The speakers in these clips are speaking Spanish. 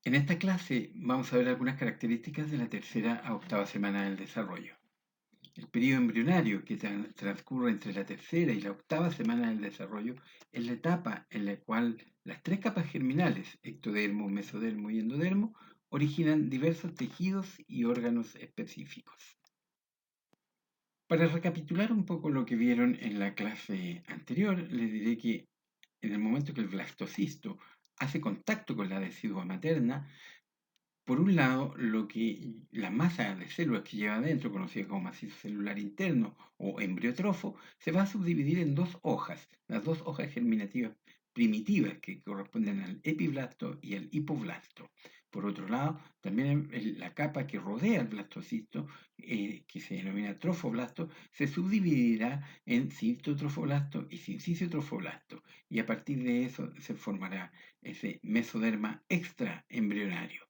En esta clase vamos a ver algunas características de la tercera a octava semana del desarrollo. El periodo embrionario que transcurre entre la tercera y la octava semana del desarrollo es la etapa en la cual las tres capas germinales, ectodermo, mesodermo y endodermo, originan diversos tejidos y órganos específicos. Para recapitular un poco lo que vieron en la clase anterior, les diré que en el momento que el blastocisto hace contacto con la decidua materna, por un lado, la masa de células que lleva adentro, conocida como macizo celular interno o embriotrofo, se va a subdividir en dos hojas, las dos hojas germinativas primitivas que corresponden al epiblasto y al hipoblasto. Por otro lado, también la capa que rodea el blastocisto, que se denomina trofoblasto, se subdividirá en citotrofoblasto y sinciciotrofoblasto, y a partir de eso se formará ese mesoderma extraembrionario.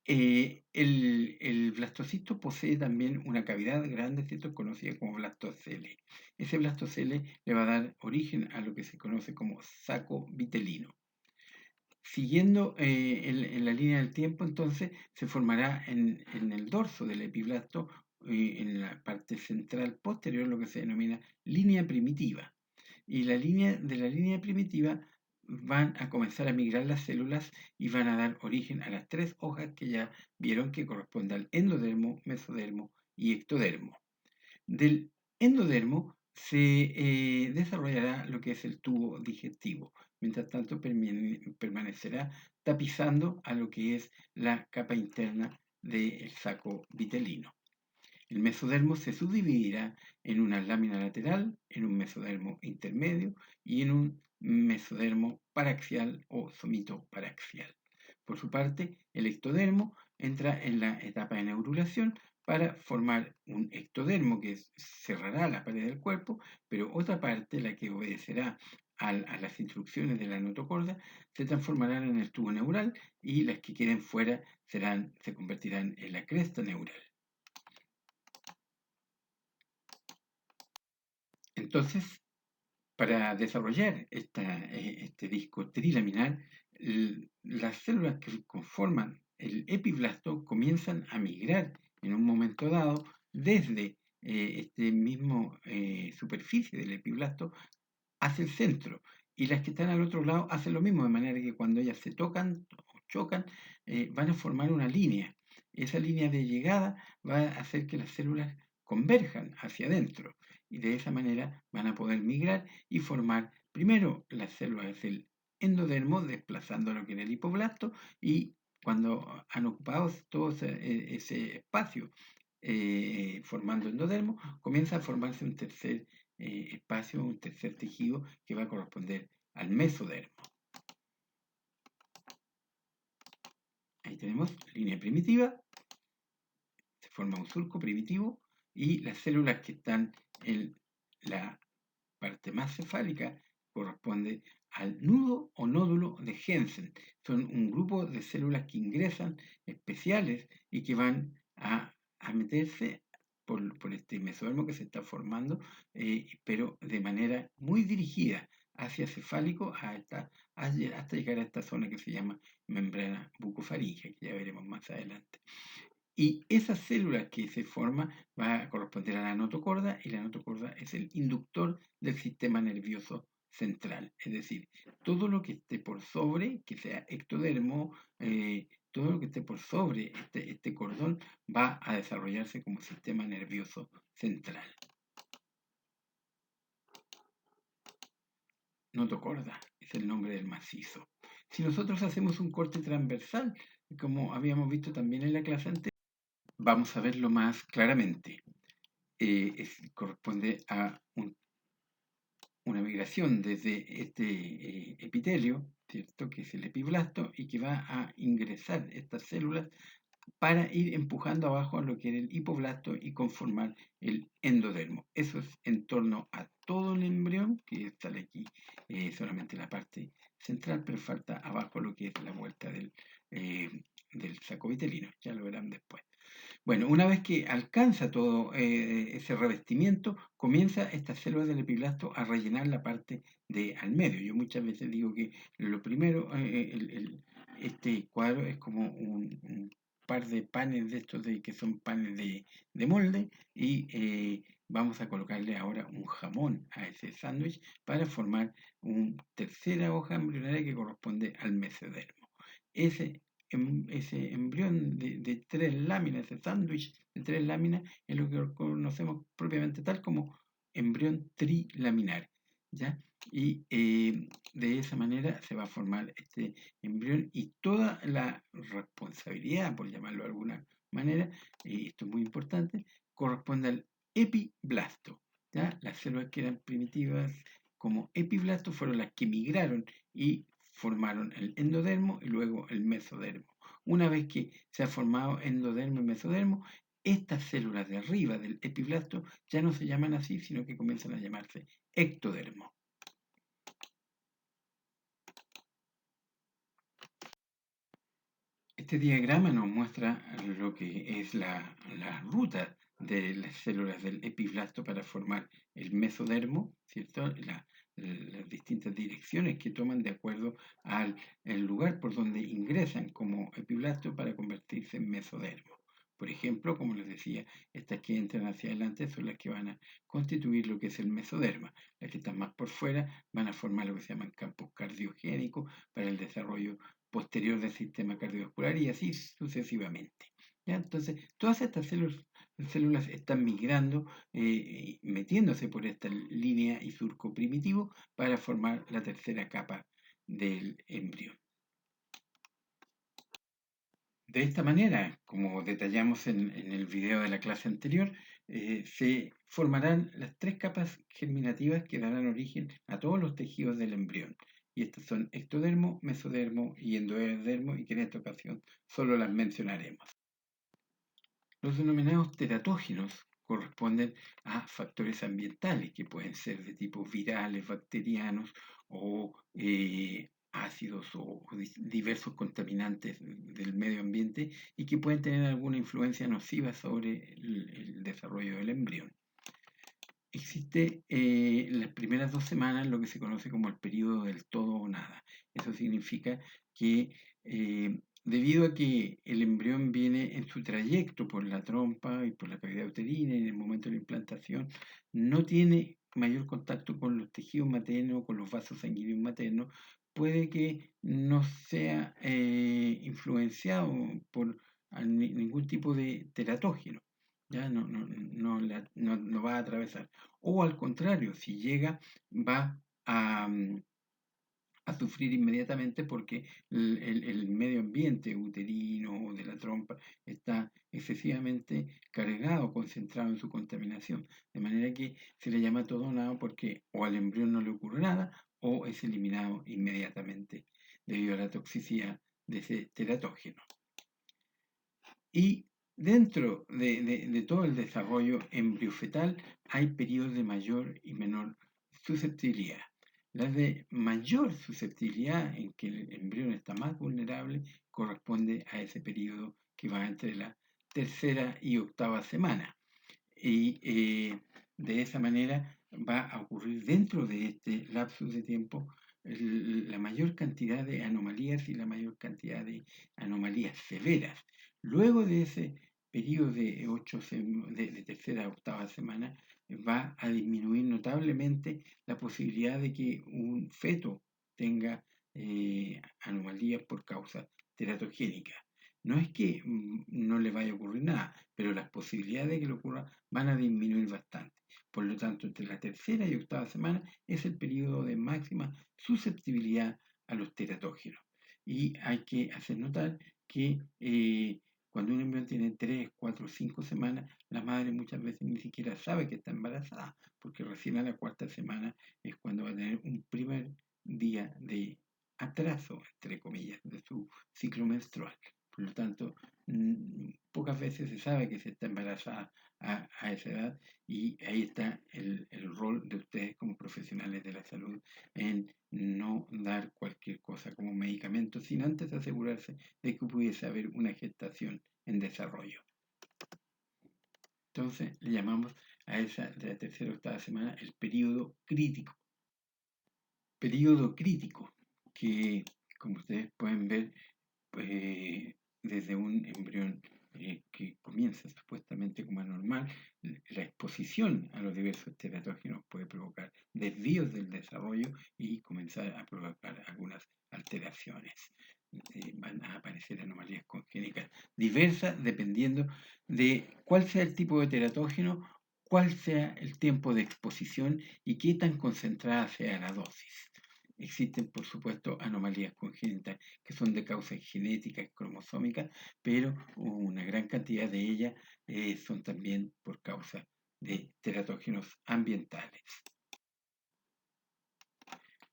El blastocisto posee también una cavidad grande, ¿cierto?, conocida como blastocele. Ese blastocele le va a dar origen a lo que se conoce como saco vitelino. Siguiendo en la línea del tiempo, entonces, se formará en el dorso del epiblasto, en la parte central posterior, lo que se denomina línea primitiva. Y de la línea primitiva van a comenzar a migrar las células y van a dar origen a las tres hojas que ya vieron que corresponden al endodermo, mesodermo y ectodermo. Del endodermo se desarrollará lo que es el tubo digestivo. Mientras tanto, permanecerá tapizando a lo que es la capa interna del saco vitelino. El mesodermo se subdividirá en una lámina lateral, en un mesodermo intermedio y en un mesodermo paraxial o somitoparaxial. Por su parte, el ectodermo entra en la etapa de neurulación para formar un ectodermo que cerrará la pared del cuerpo, pero otra parte, la que obedecerá a las instrucciones de la notocorda, se transformarán en el tubo neural y las que queden fuera se convertirán en la cresta neural. Entonces, para desarrollar este disco trilaminar, las células que conforman el epiblasto comienzan a migrar en un momento dado desde este mismo superficie del epiblasto hacia el centro. Y las que están al otro lado hacen lo mismo, de manera que cuando ellas se tocan o chocan, van a formar una línea. Esa línea de llegada va a hacer que las células converjan hacia adentro y de esa manera van a poder migrar y formar primero las células del endodermo, desplazando lo que era el hipoblasto, y cuando han ocupado todo ese espacio formando endodermo, comienza a formarse un tercer espacio, un tercer tejido que va a corresponder al mesodermo. Ahí tenemos línea primitiva, se forma un surco primitivo y las células que están en la parte más cefálica corresponde al nudo o nódulo de Jensen. Son un grupo de células que ingresan especiales y que van a meterse por este mesodermo que se está formando, pero de manera muy dirigida hacia cefálico hasta llegar a esta zona que se llama membrana bucofaríngea, que ya veremos más adelante. Y esa célula que se forma va a corresponder a la notocorda y la notocorda es el inductor del sistema nervioso central. Es decir, todo lo que esté por sobre, que sea ectodermo, todo lo que esté por sobre este cordón va a desarrollarse como sistema nervioso central. Notocorda es el nombre del macizo. Si nosotros hacemos un corte transversal, como habíamos visto también en la clase anterior, vamos a verlo más claramente. Corresponde a una migración desde este epitelio, ¿cierto?, que es el epiblasto, y que va a ingresar estas células para ir empujando abajo a lo que era el hipoblasto y conformar el endodermo. Eso es en torno a todo el embrión, que sale aquí solamente la parte central, pero falta abajo lo que es la vuelta del saco vitelino, ya lo verán después. Bueno, una vez que alcanza todo ese revestimiento, comienza estas células del epiblasto a rellenar la parte de al medio. Yo muchas veces digo que lo primero, este cuadro es como un par de panes de estos que son panes de molde y vamos a colocarle ahora un jamón a ese sándwich para formar una tercera hoja embrionaria que corresponde al mesodermo. Ese ese embrión de tres láminas, ese sándwich de tres láminas, es lo que conocemos propiamente tal como embrión trilaminar, ¿ya? Y de esa manera se va a formar este embrión y toda la responsabilidad, por llamarlo de alguna manera, y esto es muy importante, corresponde al epiblasto, ¿ya? Las células que eran primitivas como epiblastos fueron las que migraron y formaron el endodermo y luego el mesodermo. Una vez que se ha formado endodermo y mesodermo, estas células de arriba del epiblasto ya no se llaman así, sino que comienzan a llamarse ectodermo. Este diagrama nos muestra lo que es la ruta de las células del epiblasto para formar el mesodermo, ¿cierto? Las distintas direcciones que toman de acuerdo al el lugar por donde ingresan como epiblasto para convertirse en mesodermo. Por ejemplo, como les decía, estas que entran hacia adelante son las que van a constituir lo que es el mesoderma. Las que están más por fuera van a formar lo que se llaman campos cardiogénicos para el desarrollo posterior del sistema cardiovascular y así sucesivamente. ¿Ya? Entonces, todas estas células están migrando, metiéndose por esta línea y surco primitivo para formar la tercera capa del embrión. De esta manera, como detallamos en el video de la clase anterior, se formarán las tres capas germinativas que darán origen a todos los tejidos del embrión. Y estas son ectodermo, mesodermo y endodermo, y que en esta ocasión solo las mencionaremos. Los denominados teratógenos corresponden a factores ambientales que pueden ser de tipo virales, bacterianos o ácidos o diversos contaminantes del medio ambiente y que pueden tener alguna influencia nociva sobre el desarrollo del embrión. Existe las primeras 2 semanas lo que se conoce como el periodo del todo o nada. Eso significa que debido a que el embrión viene en su trayecto por la trompa y por la cavidad uterina y en el momento de la implantación, no tiene mayor contacto con los tejidos maternos, con los vasos sanguíneos maternos, puede que no sea influenciado por ningún tipo de teratógeno. Ya no va a atravesar. O al contrario, si llega, va a sufrir inmediatamente porque el medio ambiente uterino o de la trompa está excesivamente cargado, concentrado en su contaminación. De manera que se le llama todo nada porque o al embrión no le ocurre nada o es eliminado inmediatamente debido a la toxicidad de ese teratógeno. Y dentro de todo el desarrollo embriofetal hay periodos de mayor y menor susceptibilidad. Las de mayor susceptibilidad, en que el embrión está más vulnerable, corresponde a ese periodo que va entre la tercera y octava semana. Y de esa manera va a ocurrir dentro de este lapsus de tiempo la mayor cantidad de anomalías y la mayor cantidad de anomalías severas. Luego de ese periodo de tercera a octava semana, va a disminuir notablemente la posibilidad de que un feto tenga anomalías por causa teratogénica. No es que no le vaya a ocurrir nada, pero las posibilidades de que le ocurra van a disminuir bastante. Por lo tanto, entre la tercera y octava semana es el periodo de máxima susceptibilidad a los teratógenos. Y hay que hacer notar que cuando un embrión tiene 3, 4, 5 semanas, la madre muchas veces ni siquiera sabe que está embarazada, porque recién a la cuarta semana es cuando va a tener un primer día de atraso, entre comillas, de su ciclo menstrual. Por lo tanto, pocas veces se sabe que se está embarazada a esa edad y ahí está el rol de ustedes como profesionales de la salud en no dar cualquier cosa como medicamento sin antes asegurarse de que pudiese haber una gestación en desarrollo. Entonces le llamamos a esa de la tercera o octava semana el periodo crítico. Periodo crítico, que como ustedes pueden ver, desde un embrión que comienza supuestamente como anormal, la exposición a los diversos teratógenos puede provocar desvíos del desarrollo y comenzar a provocar algunas alteraciones. Van a aparecer anomalías congénitas diversas dependiendo de cuál sea el tipo de teratógeno, cuál sea el tiempo de exposición y qué tan concentrada sea la dosis. Existen, por supuesto, anomalías congénitas que son de causa genética y cromosómica, pero una gran cantidad de ellas son también por causa de teratógenos ambientales.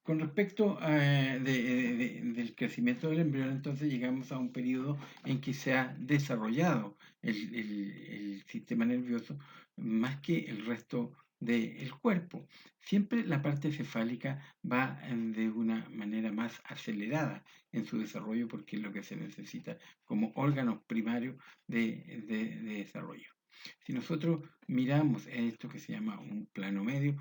Con respecto del crecimiento del embrión, entonces llegamos a un periodo en que se ha desarrollado el sistema nervioso más que el resto del cuerpo. Siempre la parte cefálica va de una manera más acelerada en su desarrollo porque es lo que se necesita como órganos primarios de desarrollo. Si nosotros miramos esto que se llama un plano medio,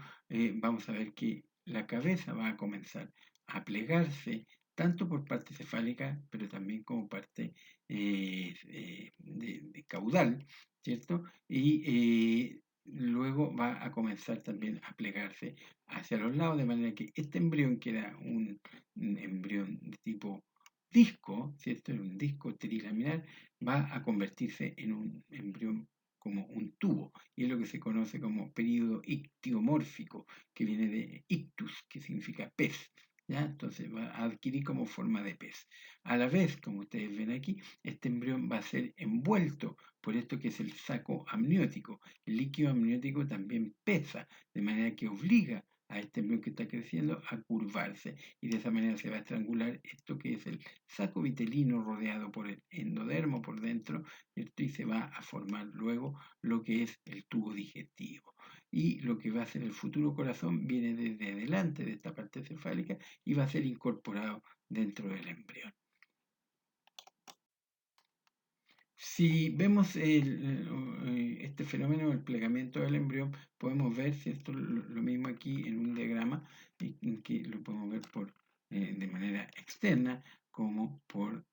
vamos a ver que la cabeza va a comenzar a plegarse tanto por parte cefálica, pero también como parte de caudal, ¿cierto? Y luego va a comenzar también a plegarse hacia los lados, de manera que este embrión, que era un embrión de tipo disco, ¿cierto? En un disco trilaminar, va a convertirse en un embrión como un tubo, y es lo que se conoce como período ictiomórfico, que viene de ictus, que significa pez, ¿ya? Entonces va a adquirir como forma de pez. A la vez, como ustedes ven aquí, este embrión va a ser envuelto por esto que es el saco amniótico. El líquido amniótico también pesa, de manera que obliga a este embrión que está creciendo a curvarse y de esa manera se va a estrangular esto que es el saco vitelino rodeado por el endodermo por dentro, ¿cierto? Y se va a formar luego lo que es el tubo digestivo. Y lo que va a ser el futuro corazón viene desde adelante de esta parte cefálica y va a ser incorporado dentro del embrión. Si vemos este fenómeno del plegamiento del embrión, podemos ver, ¿cierto? Lo mismo aquí en un diagrama, en que lo podemos ver de manera externa como por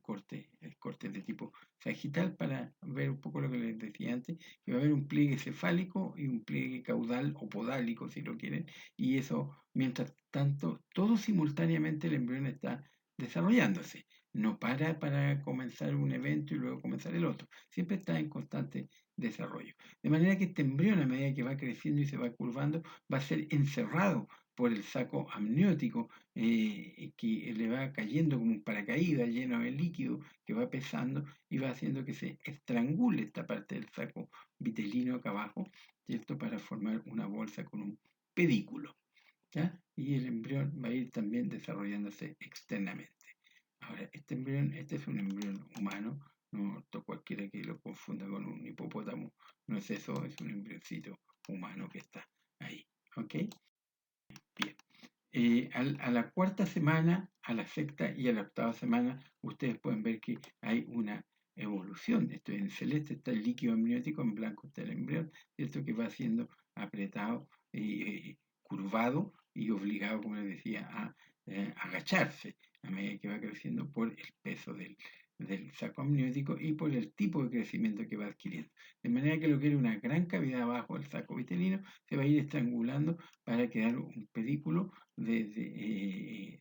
corte de tipo sagital para ver un poco lo que les decía antes, que va a haber un pliegue cefálico y un pliegue caudal o podálico, si lo quieren, y eso, mientras tanto, todo simultáneamente el embrión está desarrollándose, no para comenzar un evento y luego comenzar el otro. Siempre está en constante desarrollo. De manera que este embrión, a medida que va creciendo y se va curvando, va a ser encerrado por el saco amniótico, que le va cayendo como un paracaídas lleno de líquido que va pesando y va haciendo que se estrangule esta parte del saco vitelino acá abajo, ¿cierto? Para formar una bolsa con un pedículo, ¿ya? Y el embrión va a ir también desarrollándose externamente. Ahora, este es un embrión humano, no cualquiera que lo confunda con un hipopótamo, no es eso, es un embrioncito humano que está ahí, ¿ok? Bien. A la cuarta semana, a la sexta y a la octava semana, ustedes pueden ver que hay una evolución. Esto en celeste está el líquido amniótico, en blanco está el embrión, esto que va siendo apretado y curvado y obligado, como les decía, a agacharse a medida que va creciendo por el peso del saco amniótico y por el tipo de crecimiento que va adquiriendo. De manera que lo que era una gran cavidad abajo del saco vitelino se va a ir estrangulando para quedar un pedículo el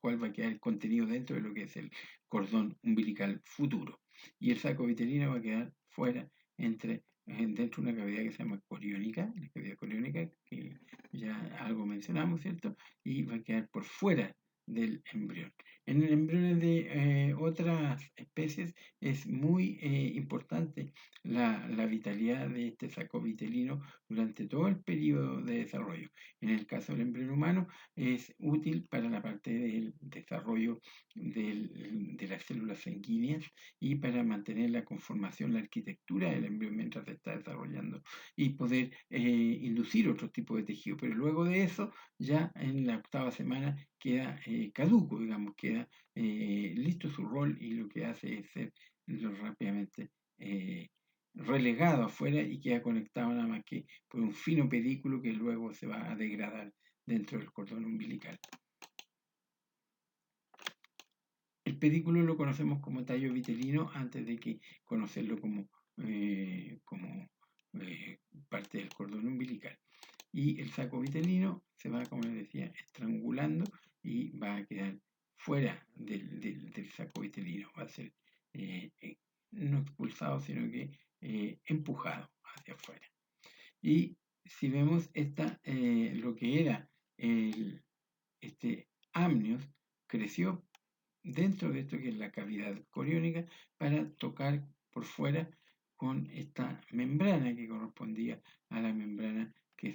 cual va a quedar el contenido dentro de lo que es el cordón umbilical futuro. Y el saco vitelino va a quedar fuera dentro de una cavidad que se llama coriónica, la cavidad coriónica, que ya algo mencionamos, ¿cierto? Y va a quedar por fuera del embrión. En el embrión de otras especies es muy importante la vitalidad de este saco vitelino durante todo el periodo de desarrollo. En el caso del embrión humano es útil para la parte del desarrollo de las células sanguíneas y para mantener la conformación, la arquitectura del embrión mientras se está desarrollando y poder inducir otro tipo de tejido. Pero luego de eso, ya en la octava semana queda caduco, digamos, queda listo su rol y lo que hace es ser rápidamente relegado afuera y queda conectado nada más que por un fino pedículo que luego se va a degradar dentro del cordón umbilical. El pedículo lo conocemos como tallo vitelino antes de que conocerlo como parte del cordón umbilical. Y el saco vitelino se va, como les decía, estrangulando y va a quedar fuera del saco vitelino. Va a ser no expulsado, sino que empujado hacia afuera. Y si vemos lo que era este amnios, creció dentro de esto que es la cavidad coriónica para tocar por fuera con esta membrana que correspondía a la membrana que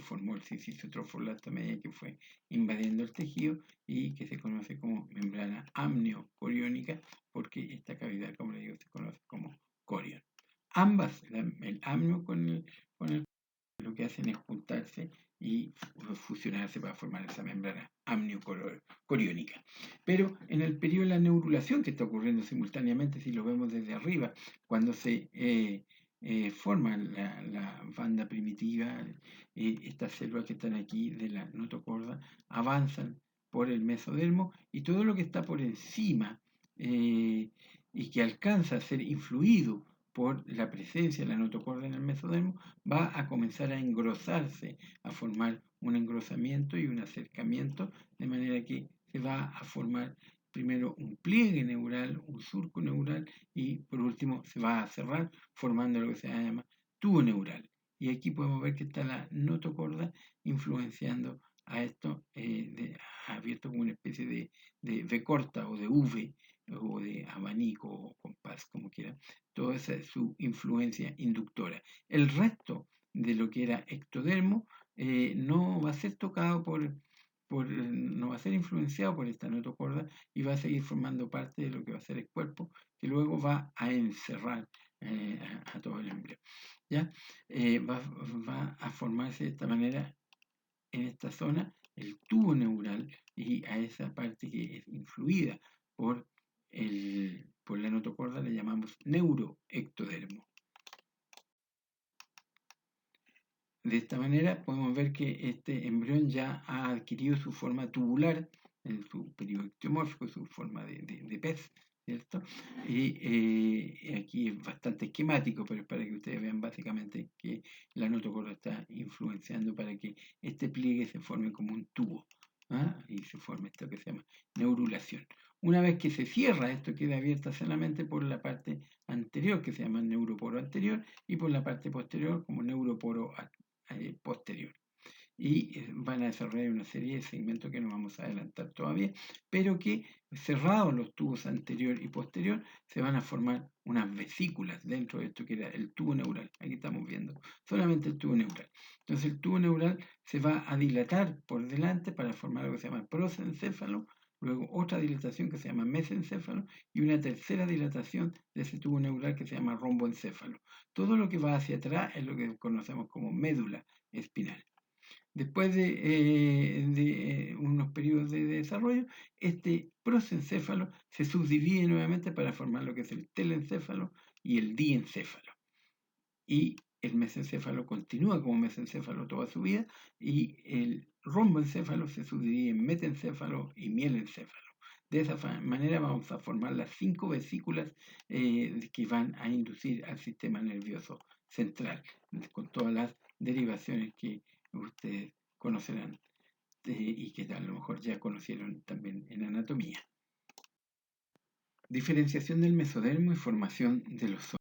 formó el silicio trofolato a medida que fue invadiendo el tejido y que se conoce como membrana amniocoriónica porque esta cavidad, como le digo, se conoce como corión. Ambas, el amnio con el lo que hacen es juntarse y fusionarse para formar esa membrana amniocoriónica. Pero en el periodo de la neurulación que está ocurriendo simultáneamente, si lo vemos desde arriba, cuando se forma la banda primitiva, estas células que están aquí de la notocorda avanzan por el mesodermo y todo lo que está por encima y que alcanza a ser influido por la presencia de la notocorda en el mesodermo, va a comenzar a engrosarse, a formar un engrosamiento y un acercamiento, de manera que se va a formar primero un pliegue neural, un surco neural y por último se va a cerrar formando lo que se llama tubo neural. Y aquí podemos ver que está la notocorda influenciando a esto, abierto como una especie de V corta o de V o de abanico o compás, como quiera, toda esa es su influencia inductora. El resto de lo que era ectodermo no va a ser tocado no va a ser influenciado por esta notocorda y va a seguir formando parte de lo que va a ser el cuerpo, que luego va a encerrar a todo el embrión. ¿Ya? Va a formarse de esta manera en esta zona el tubo neural y a esa parte que es influida por la notocorda le llamamos neuroectodermo. De esta manera podemos ver que este embrión ya ha adquirido su forma tubular, en su periodo ectomórfico, su forma de pez, ¿cierto? Y aquí es bastante esquemático, pero es para que ustedes vean básicamente que la notocorda está influenciando para que este pliegue se forme como un tubo. Y se forma esto que se llama neurulación. Una vez que se cierra, esto queda abierto solamente por la parte anterior, que se llama neuroporo anterior, y por la parte posterior como neuroporo posterior. Y van a desarrollar una serie de segmentos que no vamos a adelantar todavía, pero que cerrados los tubos anterior y posterior, se van a formar unas vesículas dentro de esto que era el tubo neural. Aquí estamos viendo solamente el tubo neural. Entonces el tubo neural se va a dilatar por delante para formar lo que se llama prosencéfalo, luego otra dilatación que se llama mesencéfalo y una tercera dilatación de ese tubo neural que se llama romboencéfalo. Todo lo que va hacia atrás es lo que conocemos como médula espinal. Después de unos periodos de desarrollo, este prosencéfalo se subdivide nuevamente para formar lo que es el telencéfalo y el diencéfalo. Y el mesencéfalo continúa como mesencéfalo toda su vida y el romboencéfalo se subdivide en metencéfalo y mielencéfalo. De esa manera vamos a formar las 5 vesículas que van a inducir al sistema nervioso central, con todas las derivaciones que ustedes conocerán y que a lo mejor ya conocieron también en anatomía. Diferenciación del mesodermo y formación de los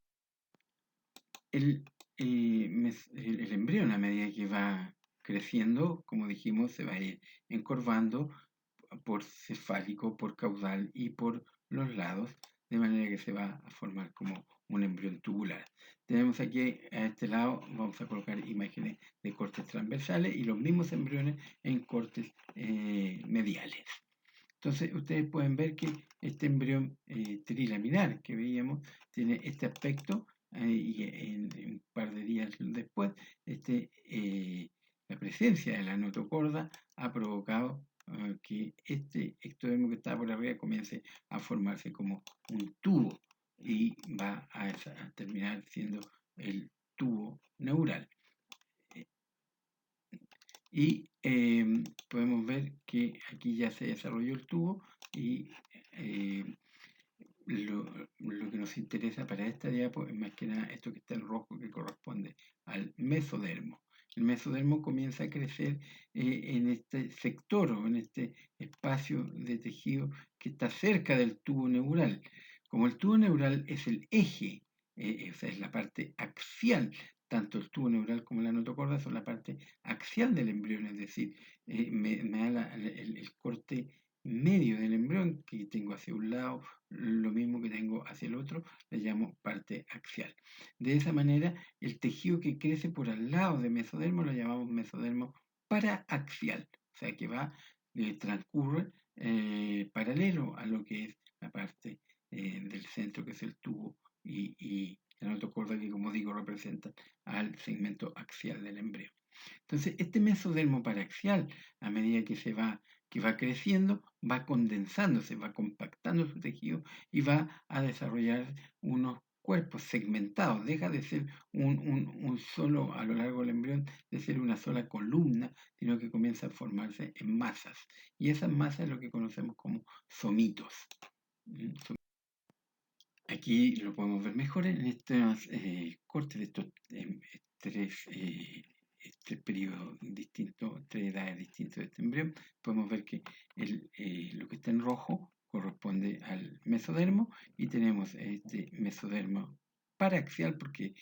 órganos. El embrión, a medida que va creciendo, como dijimos, se va a ir encorvando por cefálico, por caudal y por los lados, de manera que se va a formar como un embrión tubular. Tenemos aquí a este lado, vamos a colocar imágenes de cortes transversales y los mismos embriones en cortes mediales. Entonces, ustedes pueden ver que este embrión trilaminar que veíamos tiene este aspecto y en un par de días después, la presencia de la notocorda ha provocado que este ectodermo que está por arriba comience a formarse como un tubo y va a terminar siendo el tubo neural. Y podemos ver que aquí ya se desarrolló el tubo y lo que nos interesa para esta diapo es más que nada esto que está en rojo, que corresponde al mesodermo. El mesodermo comienza a crecer en este sector o en este espacio de tejido que está cerca del tubo neural. Como el tubo neural es el eje, o sea, es la parte axial, tanto el tubo neural como la notocorda son la parte axial del embrión, es decir, me da el corte medio del embrión que tengo hacia un lado, lo mismo que tengo hacia el otro, le llamo parte axial. De esa manera, el tejido que crece por al lado de mesodermo lo llamamos mesodermo paraaxial, o sea que va, transcurre paralelo a lo que es la parte del centro, que es el tubo, y la notocorda que, como digo, representa al segmento axial del embrión. Entonces, este mesodermo paraxial, a medida que va creciendo, va condensándose, va compactando su tejido y va a desarrollar unos cuerpos segmentados. Deja de ser un solo, a lo largo del embrión, de ser una sola columna, sino que comienza a formarse en masas. Y esas masas es lo que conocemos como somitos. Aquí lo podemos ver mejor en estos cortes de estos tres, periodos distintos, tres edades distintas de este embrión. Podemos ver que lo que está en rojo corresponde al mesodermo y tenemos este mesodermo paraxial porque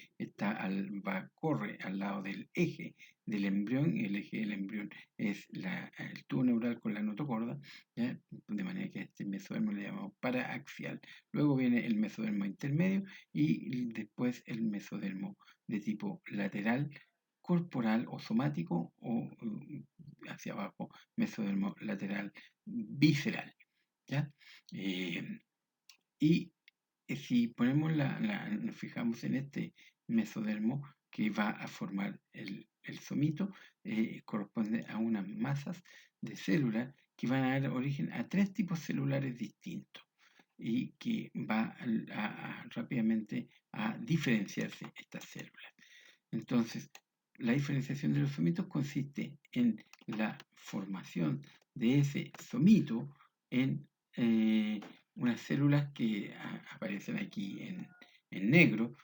corre al lado del eje del embrión, y el eje del embrión es el tubo neural con la notocorda, ¿ya? De manera que este mesodermo le llamamos paraaxial. Luego viene el mesodermo intermedio y después el mesodermo de tipo lateral, corporal o somático, o hacia abajo, mesodermo lateral visceral, ¿ya? Y si ponemos nos fijamos en este mesodermo que va a formar el somito, corresponde a unas masas de células que van a dar origen a tres tipos celulares distintos y que va rápidamente a diferenciarse estas células. Entonces, la diferenciación de los somitos consiste en la formación de ese somito en unas células que aparecen aquí en negro,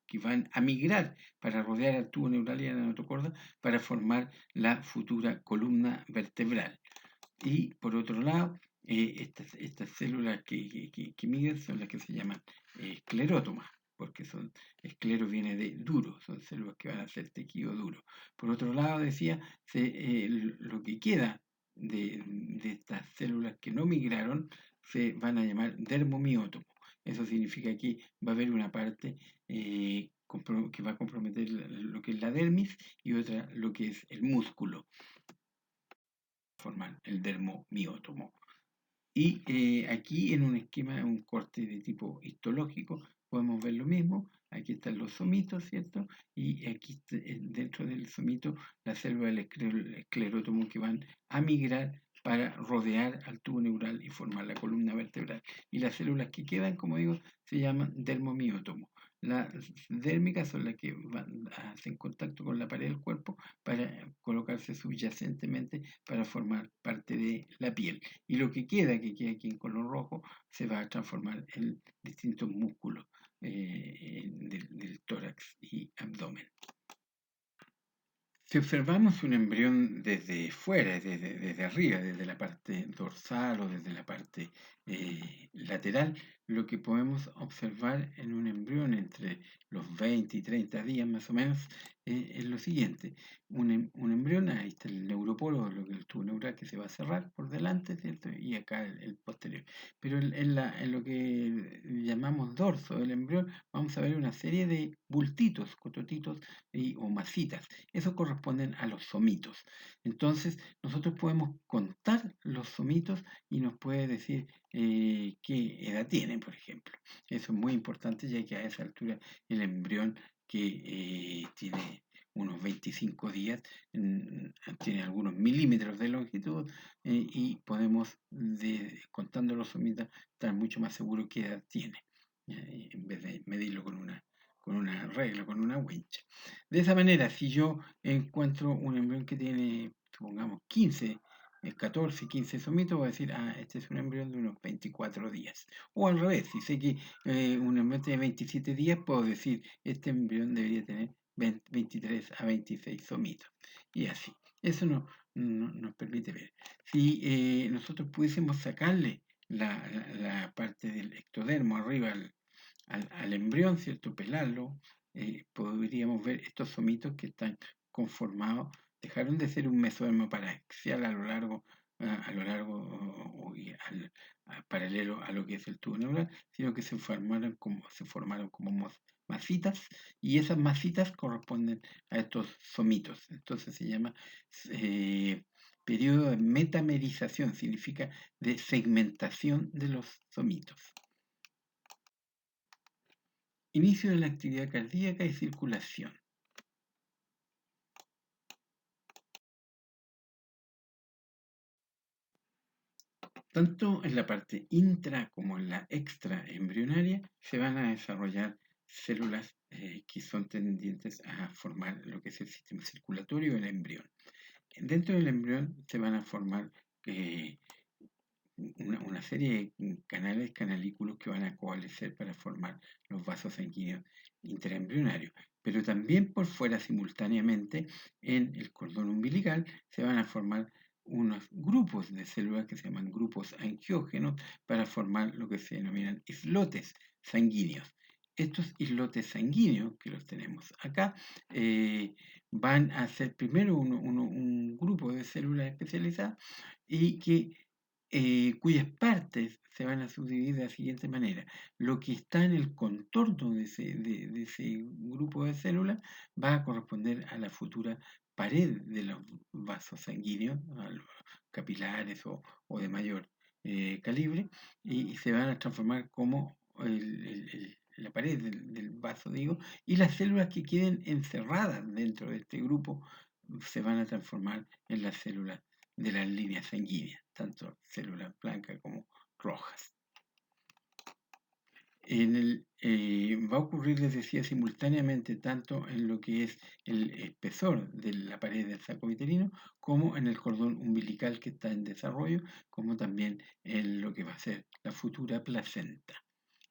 que van a migrar para rodear al tubo neural y a la notocorda para formar la futura columna vertebral. Y por otro lado, estas células que migran son las que se llaman esclerótomas, porque esclero viene de duro, son células que van a ser tejido duro. Por otro lado, decía, lo que queda de estas células que no migraron se van a llamar dermomiótomos. Eso significa que va a haber una parte que va a comprometer lo que es la dermis y otra lo que es el músculo, formar el dermomiótomo. Y aquí en un esquema, un corte de tipo histológico, podemos ver lo mismo. Aquí están los somitos, ¿cierto? Y aquí dentro del somito las células del esclerótomo que van a migrar para rodear al tubo neural y formar la columna vertebral. Y las células que quedan, como digo, se llaman dermomiótomos. Las dérmicas son las que hacen contacto con la pared del cuerpo para colocarse subyacentemente para formar parte de la piel. Y lo que queda aquí en color rojo, se va a transformar en distintos músculos del tórax y abdomen. Si observamos un embrión desde fuera, desde arriba, desde la parte dorsal o desde la parte lateral, lo que podemos observar en un embrión entre los 20 y 30 días más o menos es lo siguiente. Un embrión, ahí está el neuropolo, el tubo neural que se va a cerrar por delante, ¿cierto? Y acá el posterior. Pero en lo que llamamos dorso del embrión, vamos a ver una serie de bultitos, cototitos o masitas. Eso corresponden a los somitos. Entonces, nosotros podemos contar los somitos y nos puede decir qué edad tienen, por ejemplo. Eso es muy importante, ya que a esa altura el embrión que tiene unos 25 días, tiene algunos milímetros de longitud y podemos, contando los somitas, estar mucho más seguros qué edad tiene, en vez de medirlo con una regla, con una wincha. De esa manera, si yo encuentro un embrión que tiene, supongamos, 14, 15 somitos, voy a decir, este es un embrión de unos 24 días. O al revés, si sé que un embrión tiene 27 días, puedo decir, este embrión debería tener 23 a 26 somitos. Y así. Eso nos permite ver. Si nosotros pudiésemos sacarle la parte del ectodermo arriba al embrión, ¿cierto? Pelarlo, podríamos ver estos somitos que están conformados, dejaron de ser un mesodermo paraxial a lo largo paralelo a lo que es el tubo neural, sino que se formaron como masitas, y esas masitas corresponden a estos somitos. Entonces se llama eh, periodo de metamerización, significa de segmentación de los somitos. Inicio de la actividad cardíaca y circulación. Tanto en la parte intra como en la extraembrionaria se van a desarrollar células que son tendientes a formar lo que es el sistema circulatorio del embrión. Dentro del embrión se van a formar una serie de canales, canalículos que van a coalescer para formar los vasos sanguíneos intraembrionarios. Pero también por fuera, simultáneamente, en el cordón umbilical se van a formar unos grupos de células que se llaman grupos angiógenos para formar lo que se denominan islotes sanguíneos. Estos islotes sanguíneos, que los tenemos acá, van a ser primero un grupo de células especializadas y cuyas partes se van a subdividir de la siguiente manera. Lo que está en el contorno de ese grupo de células va a corresponder a la futura pared de los vasos sanguíneos, a los capilares o de mayor calibre, y se van a transformar como la pared del vaso, digo, y las células que queden encerradas dentro de este grupo se van a transformar en las células de las líneas sanguíneas, tanto células blancas como rojas. Va a ocurrir, les decía, simultáneamente tanto en lo que es el espesor de la pared del saco vitelino, como en el cordón umbilical que está en desarrollo, como también en lo que va a ser la futura placenta.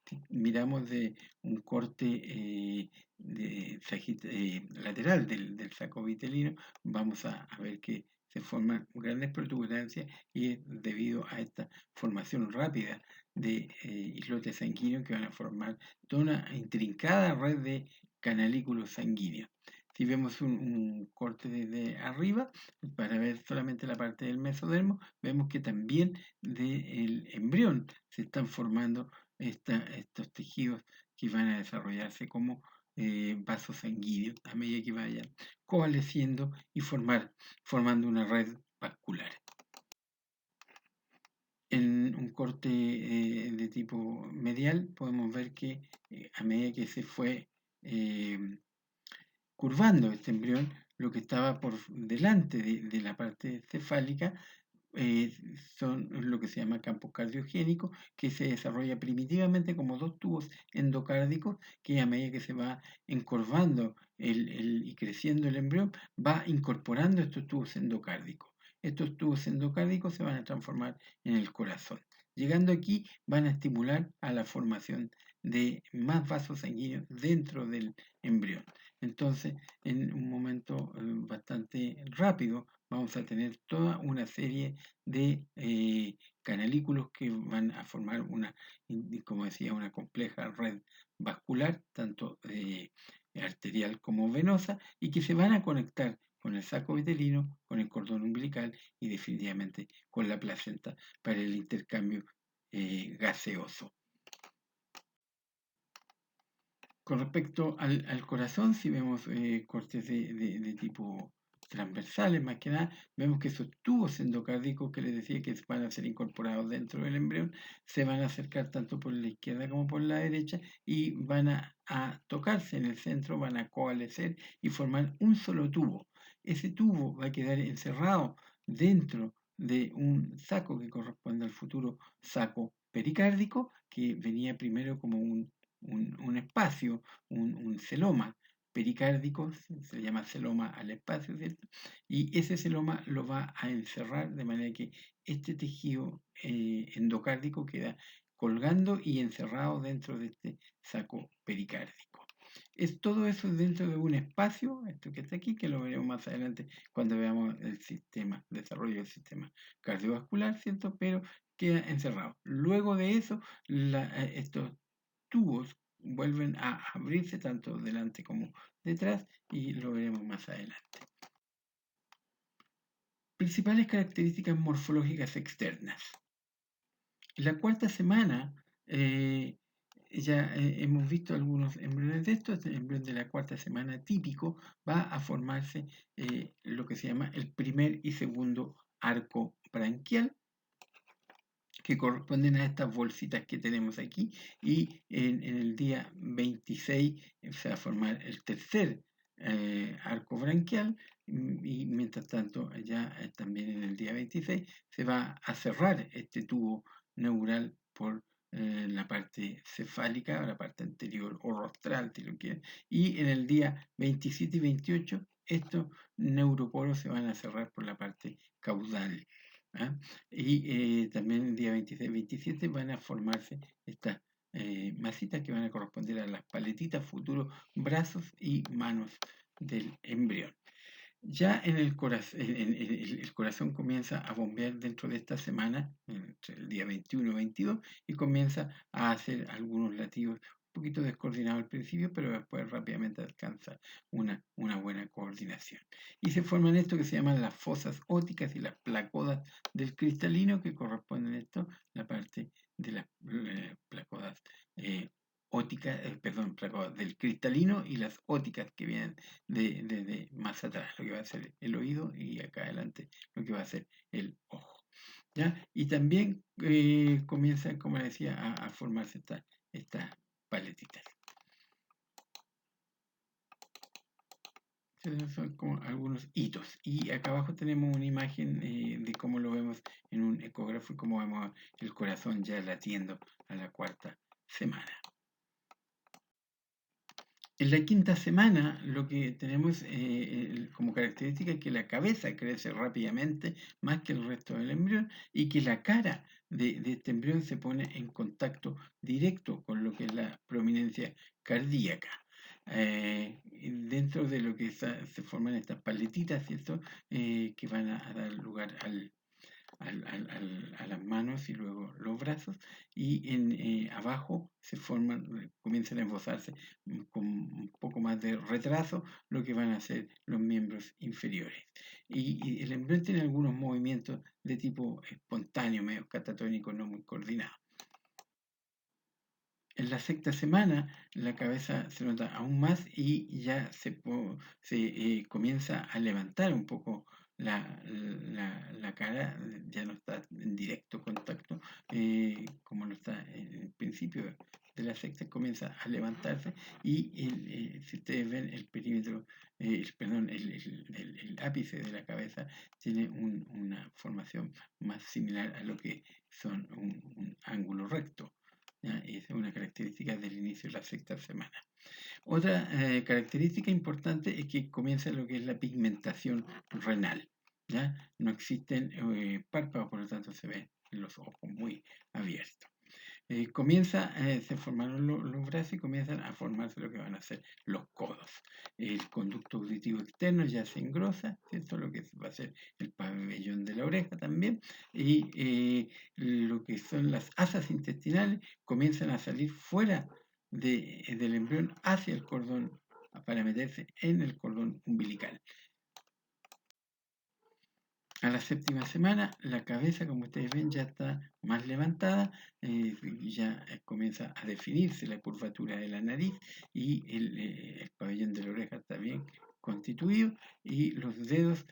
Si miramos de un corte lateral del saco vitelino, vamos a ver que se forman grandes protuberancias y es debido a esta formación rápida de islotes sanguíneos que van a formar toda una intrincada red de canalículos sanguíneos. Si vemos un corte desde arriba, para ver solamente la parte del mesodermo, vemos que también del embrión se están formando estos tejidos que van a desarrollarse como vasos sanguíneos a medida que vayan coalesciendo y formando una red vascular. En un corte de tipo medial podemos ver que a medida que se fue curvando este embrión, lo que estaba por delante de la parte cefálica eh, son lo que se llama campo cardiogénico, que se desarrolla primitivamente como dos tubos endocárdicos que a medida que se va encorvando y creciendo el embrión, va incorporando estos tubos endocárdicos. Estos tubos endocárdicos se van a transformar en el corazón. Llegando aquí, van a estimular a la formación de más vasos sanguíneos dentro del embrión. Entonces, en un momento bastante rápido, vamos a tener toda una serie de canalículos que van a formar como decía, una compleja red vascular, tanto arterial como venosa, y que se van a conectar con el saco vitelino, con el cordón umbilical y definitivamente con la placenta para el intercambio gaseoso. Con respecto al corazón, si vemos cortes de tipo transversales, más que nada, vemos que esos tubos endocárdicos que les decía que van a ser incorporados dentro del embrión, se van a acercar tanto por la izquierda como por la derecha y van a tocarse en el centro, van a coalescer y formar un solo tubo. Ese tubo va a quedar encerrado dentro de un saco que corresponde al futuro saco pericárdico, que venía primero como un espacio, un celoma pericárdico, se llama celoma al espacio, ¿cierto? Y ese celoma lo va a encerrar de manera que este tejido endocárdico queda colgando y encerrado dentro de este saco pericárdico. Es todo eso dentro de un espacio, esto que está aquí, que lo veremos más adelante cuando veamos el desarrollo del sistema cardiovascular, ¿cierto? Pero queda encerrado. Luego de eso, estos tubos vuelven a abrirse tanto delante como detrás y lo veremos más adelante. Principales características morfológicas externas. La cuarta semana ya hemos visto algunos embriones de estos. El embrión de la cuarta semana típico va a formarse lo que se llama el primer y segundo arco branquial, que corresponden a estas bolsitas que tenemos aquí, y en el día 26 se va a formar el tercer arco branquial, y mientras tanto ya también en el día 26 se va a cerrar este tubo neural por la parte cefálica, o la parte anterior o rostral, si lo quieren, y en el día 27 y 28 estos neuroporos se van a cerrar por la parte caudal. ¿Ah? Y también el día 26 y 27 van a formarse estas masitas que van a corresponder a las paletitas, futuros brazos y manos del embrión. Ya en el corazón, el corazón comienza a bombear dentro de esta semana, entre el día 21 y 22, y comienza a hacer algunos latidos un poquito descoordinados al principio, pero después rápidamente alcanza una buena coordinación. Y se forman esto que se llaman las fosas ópticas y las placodas del cristalino, que corresponden a esto, la parte de las placodas ópticas, placodas del cristalino y las ópticas que vienen de más atrás, lo que va a ser el oído, y acá adelante lo que va a ser el ojo. ¿Ya? Y también comienzan, como decía, a formarse estas paletitas. Esos son como algunos hitos. Y acá abajo tenemos una imagen de cómo lo vemos en un ecógrafo y cómo vemos el corazón ya latiendo a la cuarta semana. En la quinta semana lo que tenemos como característica es que la cabeza crece rápidamente más que el resto del embrión, y que la cara de este embrión se pone en contacto directo con lo que es la prominencia cardíaca. Dentro de lo que se forman estas paletitas, ¿cierto? Que van a dar lugar a las manos y luego los brazos, y abajo comienzan a esbozarse con un poco más de retraso lo que van a ser los miembros inferiores. Y el embrión tiene algunos movimientos de tipo espontáneo, medio catatónico, no muy coordinado. En la sexta semana la cabeza se nota aún más y ya se comienza a levantar un poco la cara, ya no está en directo contacto como lo está en el principio de la sexta, comienza a levantarse, y si ustedes ven el perímetro, perdón, el ápice de la cabeza tiene una formación más similar a lo que son un ángulo recto. ¿Ya? Esa es una característica del inicio de la sexta semana. Otra característica importante es que comienza lo que es la pigmentación renal. ¿Ya? No existen párpados, por lo tanto se ven los ojos muy abiertos. Se formaron los brazos y comienzan a formarse lo que van a ser los codos. El conducto auditivo externo ya se engrosa, ¿cierto? Lo que va a ser el pabellón de la oreja también, y lo que son las asas intestinales comienzan a salir fuera del embrión hacia el cordón, para meterse en el cordón umbilical. A la séptima semana, la cabeza, como ustedes ven, ya está más levantada, ya comienza a definirse la curvatura de la nariz, y el pabellón de la oreja también constituido y los dedos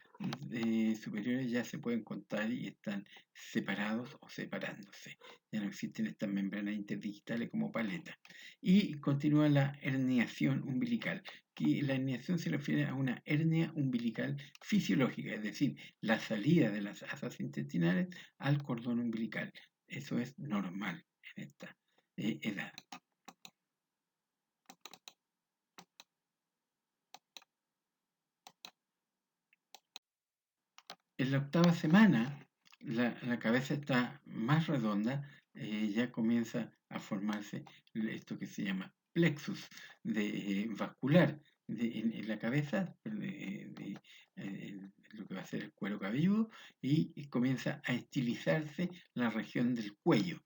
superiores ya se pueden contar y están separados o separándose. Ya no existen estas membranas interdigitales como paletas. Y continúa la herniación umbilical, que la herniación se refiere a una hernia umbilical fisiológica, es decir, la salida de las asas intestinales al cordón umbilical. Eso es normal en esta edad. En la octava semana, la cabeza está más redonda, ya comienza a formarse esto que se llama plexus vascular en la cabeza, lo que va a ser el cuero cabelludo, y comienza a estilizarse la región del cuello.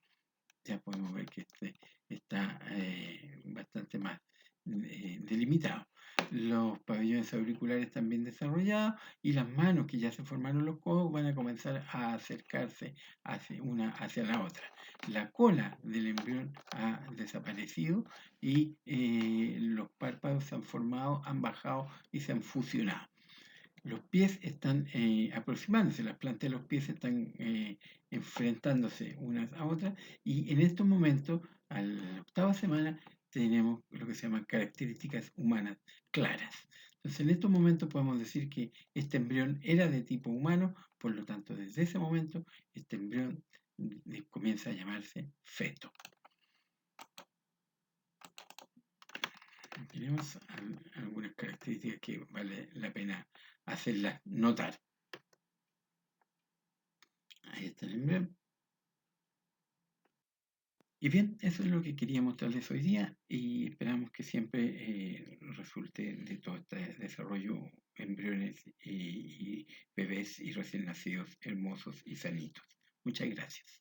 Ya podemos ver que está bastante más delimitado. Los pabellones auriculares están bien desarrollados y las manos que ya se formaron los codos van a comenzar a acercarse una hacia la otra. La cola del embrión ha desaparecido y los párpados se han formado, han bajado y se han fusionado. Los pies están aproximándose, las plantas de los pies están enfrentándose unas a otras y en estos momentos, a la octava semana, tenemos lo que se llaman características humanas claras. Entonces, en estos momentos podemos decir que este embrión era de tipo humano, por lo tanto, desde ese momento, este embrión comienza a llamarse feto. Tenemos algunas características que vale la pena hacerlas notar. Ahí está el embrión. Y bien, eso es lo que quería mostrarles hoy día y esperamos que siempre resulte de todo este desarrollo embriones y bebés y recién nacidos hermosos y sanitos. Muchas gracias.